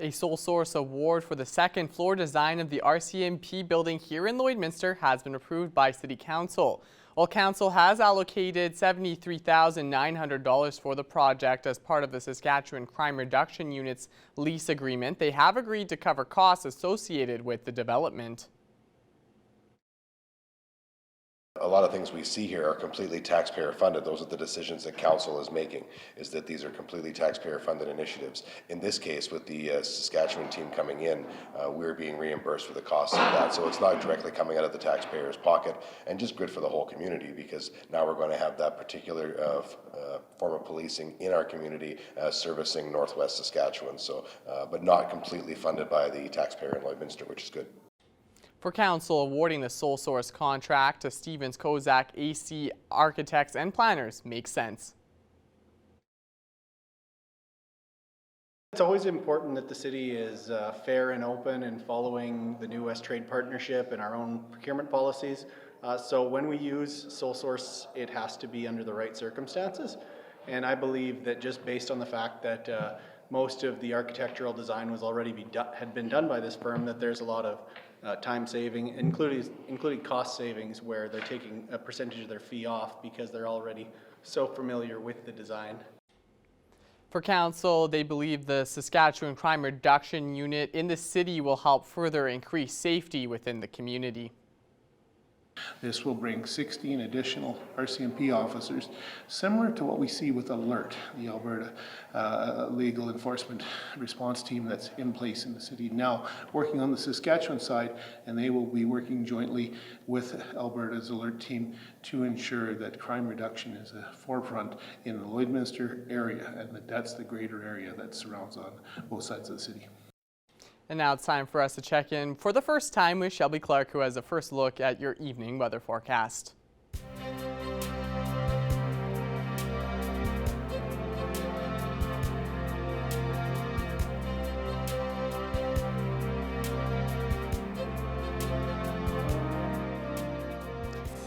A sole source award for the second floor design of the RCMP building here in Lloydminster has been approved by City Council. While Council has allocated $73,900 for the project as part of the Saskatchewan Crime Reduction Unit's lease agreement, they have agreed to cover costs associated with the development. A lot of things we see here are completely taxpayer funded. Those are the decisions that Council is making, is that these are completely taxpayer funded initiatives. In this case, with the Saskatchewan team coming in, we're being reimbursed for the costs of that. So it's not directly coming out of the taxpayer's pocket, and just good for the whole community, because now we're going to have that particular form of policing in our community servicing Northwest Saskatchewan. So, but not completely funded by the taxpayer in Lloydminster, which is good. For Council, awarding the sole source contract to Stevens Kozak AC architects and planners makes sense. It's always important that the city is fair and open and following the new West Trade Partnership and our own procurement policies. So when we use sole source, it has to be under the right circumstances. And I believe that just based on the fact that most of the architectural design was already had been done by this firm, that there's a lot of time saving, including cost savings, where they're taking a percentage of their fee off because they're already so familiar with the design. For Council, they believe the Saskatchewan Crime Reduction Unit in the city will help further increase safety within the community. This will bring 16 additional RCMP officers, similar to what we see with ALERT, the Alberta Legal Enforcement Response Team that's in place in the city now, working on the Saskatchewan side, and they will be working jointly with Alberta's ALERT team to ensure that crime reduction is a forefront in the Lloydminster area, and that's the greater area that surrounds on both sides of the city. And now it's time for us to check in for the first time with Shelby Clark, who has a first look at your evening weather forecast.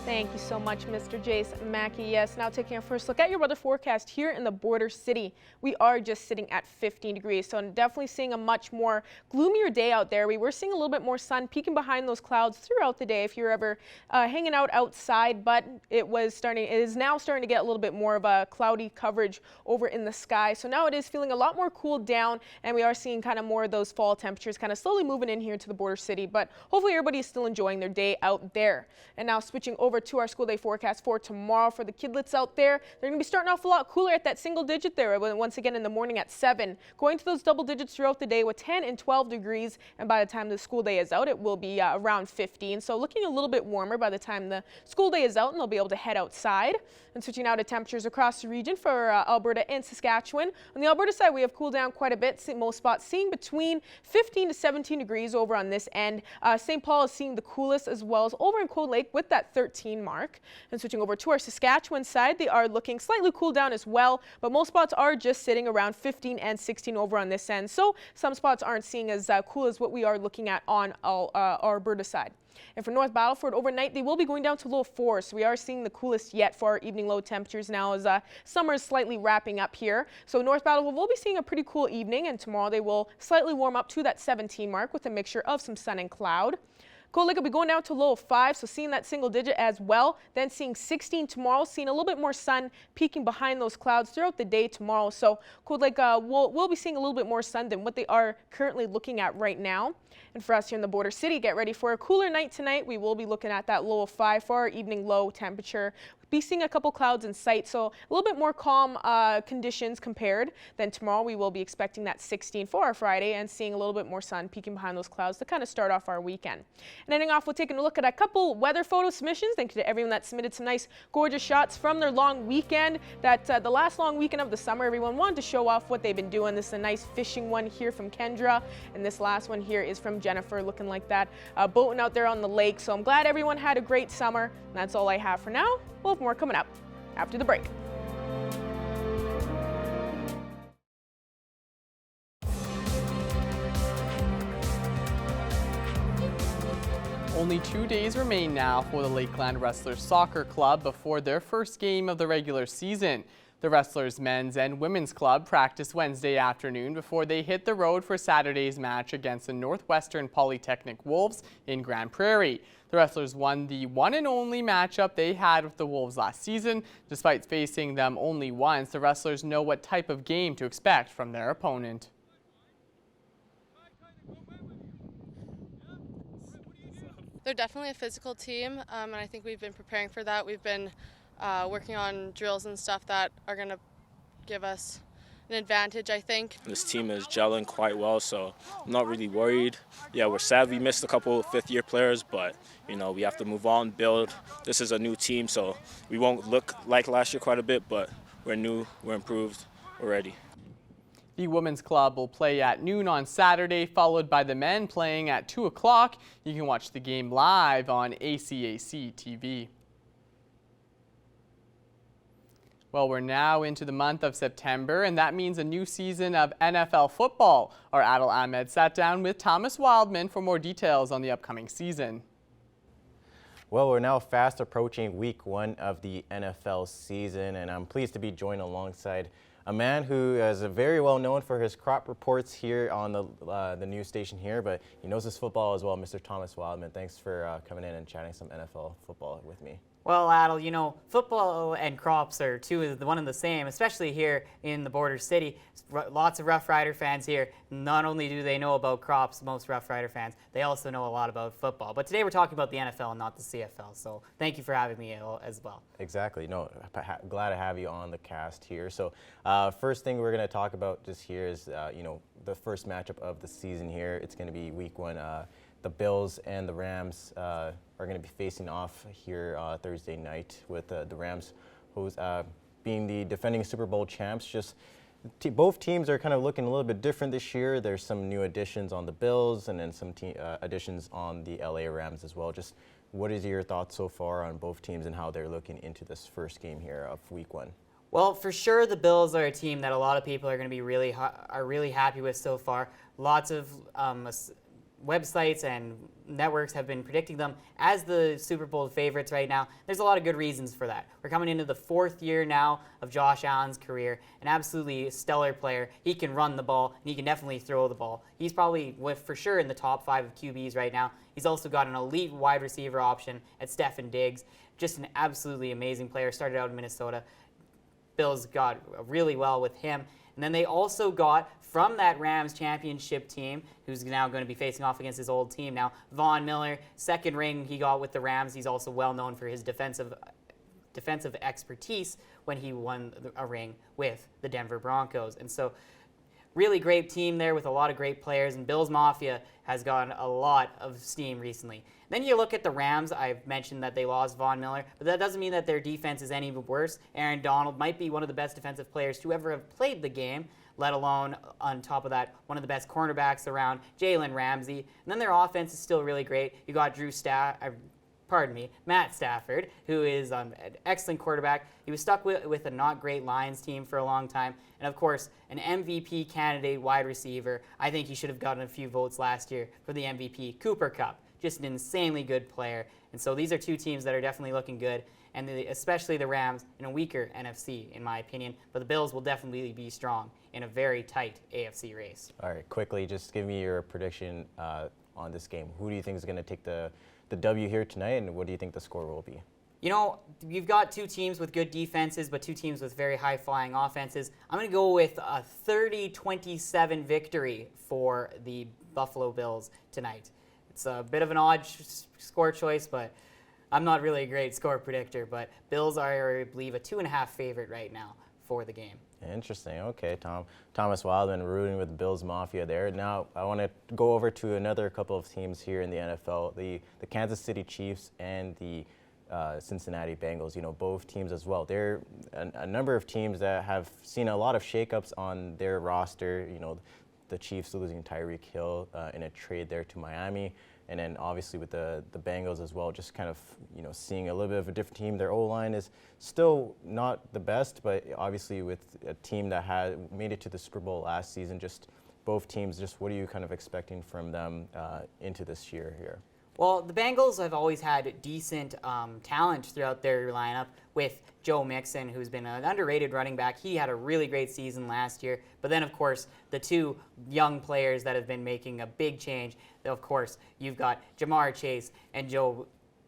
Thank you so much, Mr. Jace Mackey. Yes, now taking a first look at your weather forecast here in the border city. We are just sitting at 15 degrees, so I'm definitely seeing a much more gloomier day out there. We were seeing a little bit more sun peeking behind those clouds throughout the day if you're ever hanging out outside, but it is now starting to get a little bit more of a cloudy coverage over in the sky. So now it is feeling a lot more cooled down, and we are seeing kind of more of those fall temperatures kind of slowly moving in here to the border city, but hopefully everybody is still enjoying their day out there. And now switching over to our school day forecast for tomorrow for the kidlets out there. They're going to be starting off a lot cooler at that single digit there once again in the morning at 7, going to those double digits throughout the day with 10 and 12 degrees, and by the time the school day is out it will be around 15, so looking a little bit warmer by the time the school day is out, and they'll be able to head outside. And switching out to temperatures across the region for Alberta and Saskatchewan. On the Alberta side, we have cooled down quite a bit. Most spots seeing between 15 to 17 degrees over on this end. St. Paul is seeing the coolest, as well as over in Cold Lake with that 13 mark. And switching over to our Saskatchewan side, they are looking slightly cooled down as well, but most spots are just sitting around 15 and 16 over on this end. So some spots aren't seeing as cool as what we are looking at on our Alberta side. And for North Battleford, overnight they will be going down to low 4s. So we are seeing the coolest yet for our evening low temperatures now as summer is slightly wrapping up here. So North Battleford will be seeing a pretty cool evening, and tomorrow they will slightly warm up to that 17 mark with a mixture of some sun and cloud. Cold Lake will be going down to low 5, so seeing that single digit as well. Then seeing 16 tomorrow, seeing a little bit more sun peeking behind those clouds throughout the day tomorrow. So Cold Lake will be seeing a little bit more sun than what they are currently looking at right now. And for us here in the border city, get ready for a cooler night tonight. We will be looking at that low of 5 for our evening low temperature. Be seeing a couple clouds in sight, so a little bit more calm conditions compared. Then tomorrow we will be expecting that 16 for our Friday and seeing a little bit more sun peeking behind those clouds to kind of start off our weekend. And ending off, we're taking a look at a couple weather photo submissions. Thank you to everyone that submitted some nice, gorgeous shots from their long weekend. The last long weekend of the summer, everyone wanted to show off what they've been doing. This is a nice fishing one here from Kendra, and this last one here is from Jennifer, looking like that, boating out there on the lake. So I'm glad everyone had a great summer, and that's all I have for now. We'll have more coming up after the break. Only 2 days remain now for the Lakeland Wrestlers Soccer Club before their first game of the regular season. The Wrestlers men's and women's club practiced Wednesday afternoon before they hit the road for Saturday's match against the Northwestern Polytechnic Wolves in Grand Prairie. The Wrestlers won the one and only matchup they had with the Wolves last season. Despite facing them only once, the Wrestlers know what type of game to expect from their opponent. They're definitely a physical team, and I think we've been preparing for that. We've been working on drills and stuff that are going to give us an advantage, I think. This team is gelling quite well, so I'm not really worried. Yeah, we're sad we missed a couple of fifth-year players, but, you know, we have to move on, build. This is a new team, so we won't look like last year quite a bit, but we're new, we're improved, we're ready. The women's club will play at noon on Saturday, followed by the men playing at 2 o'clock. You can watch the game live on ACAC TV. Well, we're now into the month of September, and that means a new season of NFL football. Our Adil Ahmed sat down with Thomas Wildman for more details on the upcoming season. Well, we're now fast approaching week 1 of the NFL season, and I'm pleased to be joined alongside a man who is very well known for his crop reports here on the news station here, but he knows his football as well, Mr. Thomas Wildman. Thanks for coming in and chatting some NFL football with me. Well, Adel, you know, football and crops are one and the same, especially here in the border city. Lots of Rough Rider fans here. Not only do they know about crops, most Rough Rider fans, they also know a lot about football. But today we're talking about the NFL and not the CFL, so thank you for having me as well. Exactly. No, glad to have you on the cast here. So first thing we're going to talk about just here is, you know, the first matchup of the season here. It's going to be week 1. The Bills and the Rams are going to be facing off here Thursday night, with the Rams being the defending Super Bowl champs. Just both teams are kind of looking a little bit different this year. There's some new additions on the Bills and then some additions on the LA Rams as well. Just what is your thoughts so far on both teams and how they're looking into this first game here of week 1? Well, for sure, the Bills are a team that a lot of people are going to be really happy with so far. Lots of websites and networks have been predicting them as the Super Bowl favorites right now. There's a lot of good reasons for that. We're coming into the 4th year now of Josh Allen's career, an absolutely stellar player. He can run the ball, and he can definitely throw the ball. He's probably, for sure, in the top 5 of QBs right now. He's also got an elite wide receiver option at Stefan Diggs. Just an absolutely amazing player. Started out in Minnesota. Bills got really well with him. And then they also got, from that Rams championship team, who's now going to be facing off against his old team now, Von Miller, second ring he got with the Rams. He's also well known for his defensive expertise when he won a ring with the Denver Broncos. And so really great team there with a lot of great players, and Bills Mafia has gotten a lot of steam recently. Then you look at the Rams. I've mentioned that they lost Von Miller, but that doesn't mean that their defense is any worse. Aaron Donald might be one of the best defensive players to ever have played the game, let alone, on top of that, one of the best cornerbacks around, Jalen Ramsey. And then their offense is still really great. You got Matt Stafford, who is an excellent quarterback. He was stuck with a not great Lions team for a long time. And of course, an MVP candidate wide receiver. I think he should have gotten a few votes last year for the MVP, Cooper Kupp. Just an insanely good player. And so these are two teams that are definitely looking good, and especially the Rams in a weaker NFC, in my opinion. But the Bills will definitely be strong in a very tight AFC race. All right, quickly, just give me your prediction on this game. Who do you think is going to take the W here tonight, and what do you think the score will be? You know, you've got two teams with good defenses, but two teams with very high-flying offenses. I'm going to go with a 30-27 victory for the Buffalo Bills tonight. It's a bit of an odd score choice, but I'm not really a great score predictor. But Bills are, I believe, a 2.5 favorite right now for the game. Interesting. Okay, Thomas Wildman rooting with the Bills Mafia there. Now I want to go over to another couple of teams here in the NFL, the Kansas City Chiefs and the Cincinnati Bengals. You know, both teams as well. They're a number of teams that have seen a lot of shakeups on their roster. You know, the Chiefs losing Tyreek Hill in a trade there to Miami. And then obviously with the Bengals as well, just kind of, you know, seeing a little bit of a different team. Their O-line is still not the best, but obviously with a team that had made it to the Super Bowl last season, just both teams, just what are you kind of expecting from them into this year here? Well, the Bengals have always had decent talent throughout their lineup with Joe Mixon, who's been an underrated running back. He had a really great season last year. But then, of course, the two young players that have been making a big change. Of course, you've got Jamar Chase and Joe.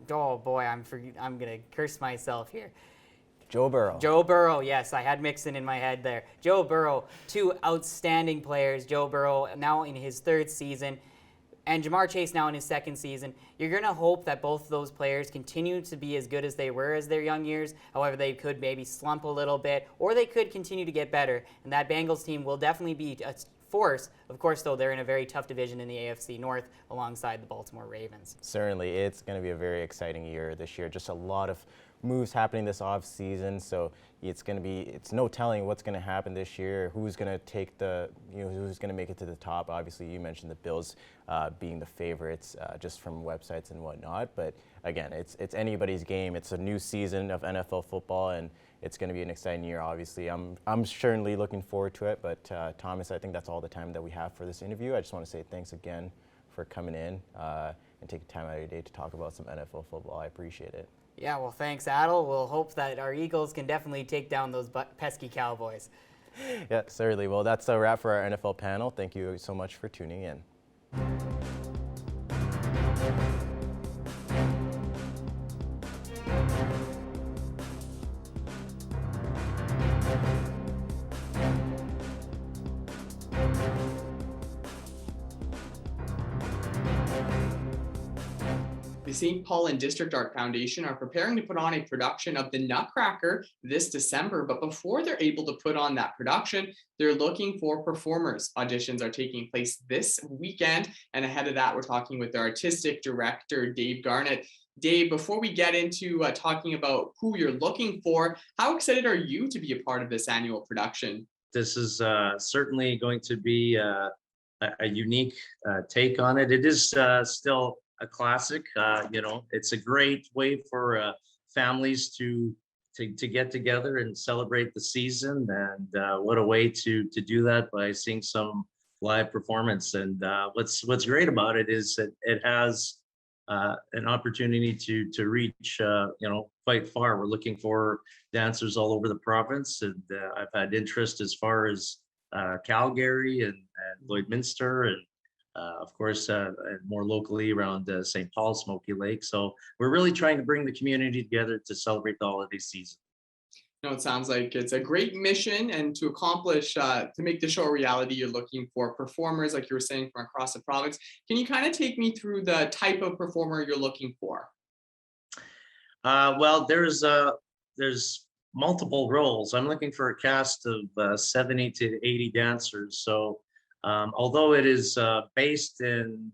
Oh boy, I'm gonna curse myself here. Joe Burrow. Joe Burrow, yes, I had Mixon in my head there. Joe Burrow, two outstanding players. Joe Burrow now in his third season, and Jamar Chase now in his second season. You're going to hope that both of those players continue to be as good as they were as their young years. However, they could maybe slump a little bit, or they could continue to get better. And that Bengals team will definitely be a force. Of course, though, they're in a very tough division in the AFC North alongside the Baltimore Ravens. Certainly, it's going to be a very exciting year this year. Just a lot of moves happening this off season, so it's no telling what's going to happen this year, who's going to take who's going to make it to the top. Obviously, you mentioned the Bills being the favorites just from websites and whatnot, but again, it's anybody's game. It's a new season of NFL football, and it's going to be an exciting year. Obviously, I'm certainly looking forward to it. But Thomas, I think that's all the time that we have for this interview. I just want to say thanks again for coming in and taking time out of your day to talk about some NFL football. I appreciate it. Yeah, well, thanks, Adel. We'll hope that our Eagles can definitely take down those pesky Cowboys. Yeah, certainly. Well, that's a wrap for our NFL panel. Thank you so much for tuning in. The St. Paul and District Art Foundation are preparing to put on a production of The Nutcracker this December, but before they're able to put on that production, they're looking for performers. Auditions are taking place this weekend, and ahead of that, we're talking with their artistic director, Dave Garnett. Dave, before we get into talking about who you're looking for, how excited are you to be a part of this annual production? This is certainly going to be a unique take on it. It is still a classic. It's a great way for families to get together and celebrate the season. And what a way to do that by seeing some live performance. And what's great about it is that it has an opportunity to reach quite far. We're looking for dancers all over the province, and I've had interest as far as Calgary and Lloydminster, and of course, more locally around St. Paul, Smoky Lake. So we're really trying to bring the community together to celebrate the holiday season. No, it sounds like it's a great mission, and to accomplish, to make the show a reality, you're looking for performers, like you were saying, from across the province. Can you kind of take me through the type of performer you're looking for? Well, there's multiple roles. I'm looking for a cast of 70 to 80 dancers. So although it is based in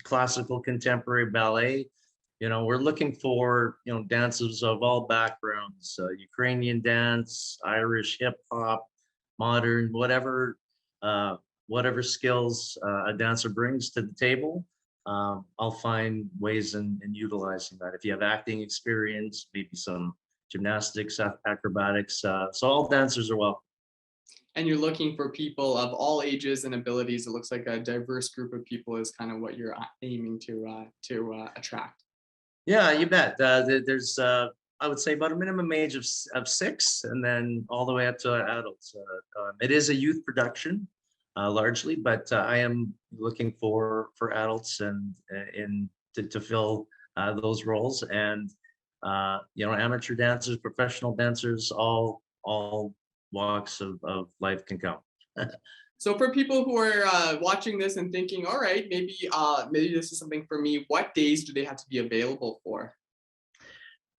classical contemporary ballet, we're looking for dancers of all backgrounds: Ukrainian dance, Irish hip hop, modern, whatever skills a dancer brings to the table. I'll find ways in utilizing that. If you have acting experience, maybe some gymnastics, acrobatics, so all dancers are welcome. And you're looking for people of all ages and abilities. It looks like a diverse group of people is kind of what you're aiming to attract. Yeah, you bet. There's, I would say, about a minimum age of 6, and then all the way up to adults. It is a youth production, largely, but I am looking for adults and to fill those roles, and amateur dancers, professional dancers, all walks of life can count. So for people who are watching this and thinking, all right, maybe this is something for me, what days do they have to be available for?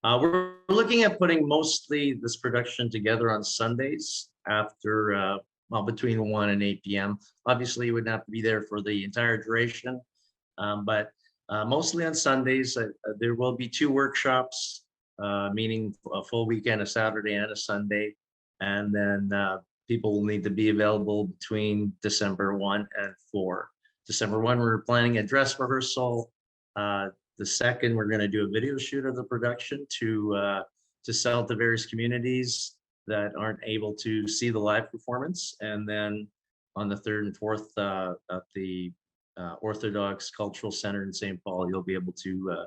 We're looking at putting mostly this production together on Sundays after, between 1 and 8 p.m. Obviously, you wouldn't have to be there for the entire duration, but mostly on Sundays. There will be 2 workshops, meaning a full weekend, a Saturday and a Sunday. And then people will need to be available between December 1 and 4. December 1, we're planning a dress rehearsal. The 2nd, we're going to do a video shoot of the production to sell to various communities that aren't able to see the live performance. And then on the 3rd and 4th, the Orthodox Cultural Center in St. Paul, you'll be able to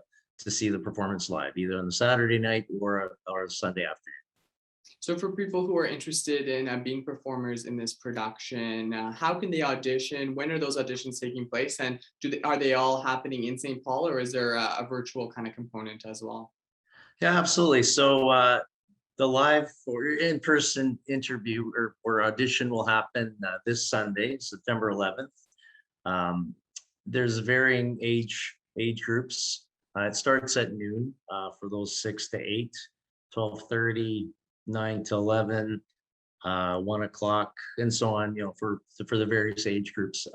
see the performance live, either on the Saturday night or Sunday afternoon. So for people who are interested in being performers in this production, how can they audition? When are those auditions taking place? And are they all happening in St. Paul, or is there a virtual kind of component as well? Yeah, absolutely. So the live or in-person interview or audition will happen this Sunday, September 11th. There's varying age groups. It starts at noon for those 6 to 8, 12:30, 9 to 11, 1 o'clock, and so on. For the various age groups,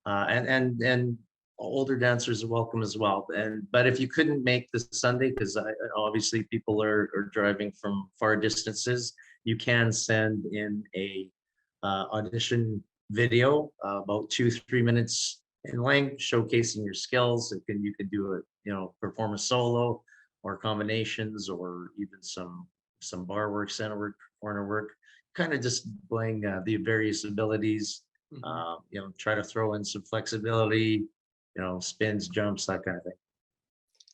and older dancers are welcome as well. But if you couldn't make this Sunday, because obviously people are driving from far distances, you can send in a audition video about 2-3 minutes in length, showcasing your skills. You can do it, perform a solo or combinations, or even some bar work, center work, corner work, kind of displaying the various abilities. Try to throw in some flexibility, spins, jumps, that kind of thing.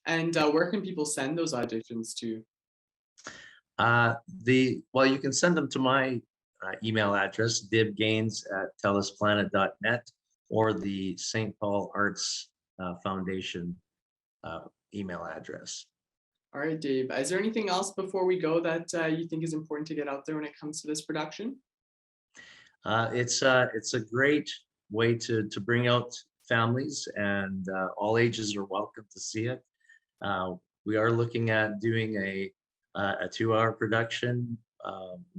And where can people send those auditions to? Well, you can send them to my email address, dibgaines@tellusplanet.net, or the St. Paul Arts Foundation email address. All right, Dave, is there anything else before we go that you think is important to get out there when it comes to this production? It's a great way to bring out families, and all ages are welcome to see it. We are looking at doing a 2-hour production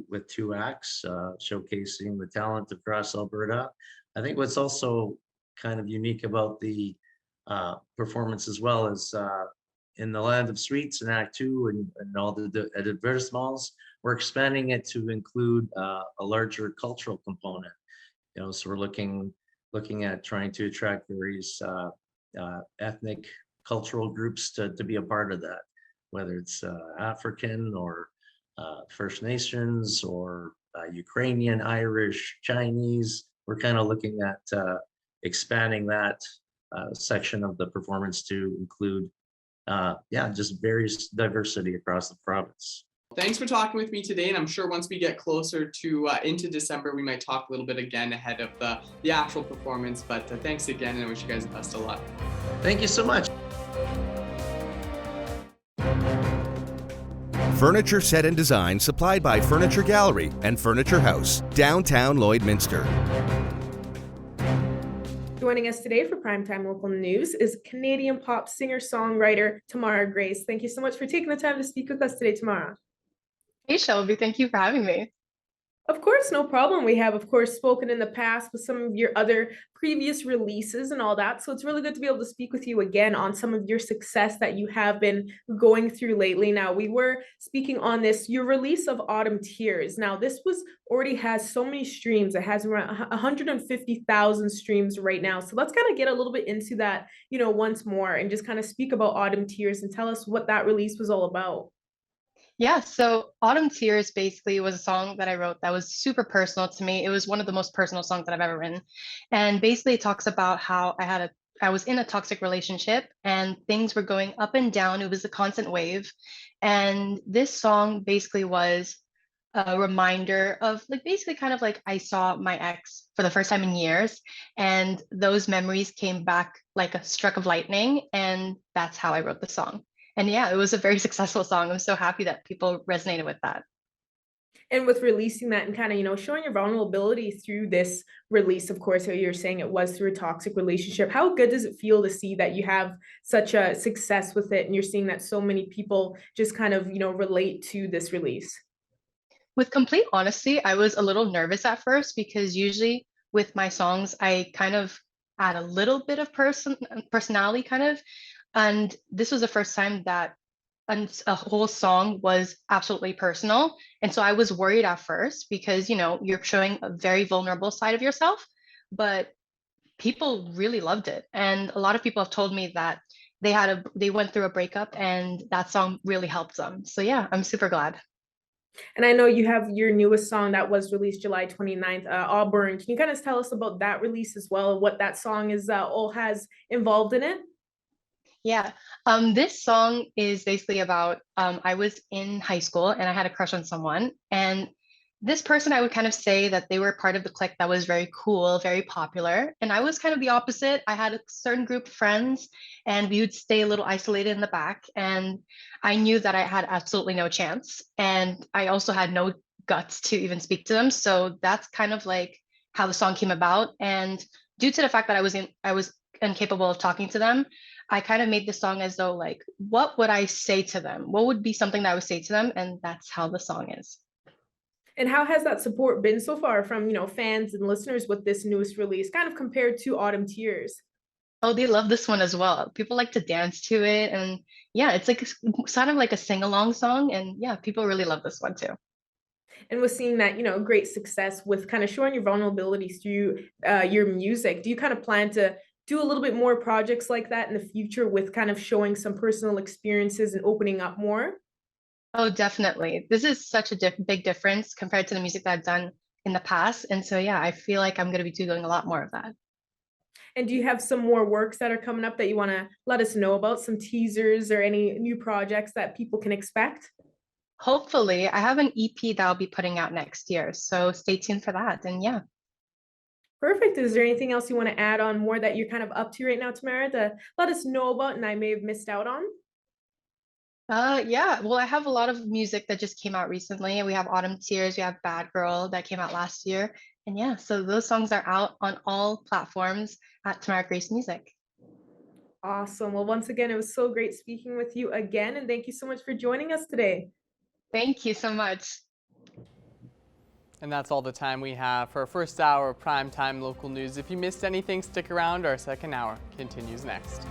with 2 acts, showcasing the talent across Alberta. I think what's also kind of unique about the performance as well is in the Land of Sweets in Act 2 and all the advertisements, we're expanding it to include a larger cultural component. So we're looking at trying to attract various ethnic cultural groups to be a part of that, whether it's African or First Nations or Ukrainian, Irish, Chinese. We're kind of looking at expanding that section of the performance to include just various diversity across the province. Thanks for talking with me today, and I'm sure once we get closer to into December, we might talk a little bit again ahead of the actual performance. But thanks again, and I wish you guys the best of luck. Thank you so much. Furniture set and design supplied by Furniture Gallery and Furniture House, downtown Lloydminster. Joining us today for Primetime Local News is Canadian pop singer-songwriter Tamara Grace. Thank you so much for taking the time to speak with us today, Tamara. Hey, Shelby, thank you for having me. Of course, no problem. We have, of course, spoken in the past with some of your other previous releases and all that. So it's really good to be able to speak with you again on some of your success that you have been going through lately. Now, we were speaking on this, your release of Autumn Tears. Now, this already has so many streams. It has around 150,000 streams right now. So let's kind of get a little bit into that, once more, and just kind of speak about Autumn Tears and tell us what that release was all about. Yeah, so Autumn Tears basically was a song that I wrote that was super personal to me. It was one of the most personal songs that I've ever written. And basically it talks about how I was in a toxic relationship and things were going up and down. It was a constant wave. And this song basically was a reminder of basically kind of like I saw my ex for the first time in years, and those memories came back like a struck of lightning. And that's how I wrote the song. And yeah, it was a very successful song. I'm so happy that people resonated with that. And with releasing that and kind of, showing your vulnerability through this release, of course, how you're saying it was through a toxic relationship, how good does it feel to see that you have such a success with it and you're seeing that so many people just kind of, relate to this release? With complete honesty, I was a little nervous at first because usually with my songs, I kind of add a little bit of personality kind of. And this was the first time that a whole song was absolutely personal. And so I was worried at first because, you're showing a very vulnerable side of yourself, but people really loved it. And a lot of people have told me that they went through a breakup and that song really helped them. So yeah, I'm super glad. And I know you have your newest song that was released July 29th, Auburn. Can you kind of tell us about that release as well and what that song is all has involved in it? Yeah, this song is basically about I was in high school and I had a crush on someone. And this person, I would kind of say that they were part of the clique that was very cool, very popular. And I was kind of the opposite. I had a certain group of friends and we would stay a little isolated in the back. And I knew that I had absolutely no chance. And I also had no guts to even speak to them. So that's kind of like how the song came about. And due to the fact that I was incapable of talking to them, I kind of made the song as though like, what would I say to them? What would be something that I would say to them? And that's how the song is. And how has that support been so far from, fans and listeners with this newest release, kind of compared to Autumn Tears? Oh, they love this one as well. People like to dance to it. And yeah, it's like sort of like a sing-along song. And yeah, people really love this one too. And with seeing that, great success with kind of showing your vulnerabilities through your music, do you kind of plan to do a little bit more projects like that in the future with kind of showing some personal experiences and opening up more? Oh, definitely. This is such a big difference compared to the music that I've done in the past. And so, yeah, I feel like I'm going to be doing a lot more of that. And do you have some more works that are coming up that you want to let us know about, some teasers or any new projects that people can expect? Hopefully, I have an EP that I'll be putting out next year. So stay tuned for that. And yeah. Perfect. Is there anything else you want to add on more that you're kind of up to right now, Tamara, to let us know about and I may have missed out on? Yeah, well, I have a lot of music that just came out recently. We have Autumn Tears, we have Bad Girl that came out last year. And yeah, so those songs are out on all platforms at Tamara Grace Music. Awesome. Well, once again, it was so great speaking with you again, and thank you so much for joining us today. Thank you so much. And that's all the time we have for our first hour of primetime local news. If you missed anything, stick around. Our second hour continues next.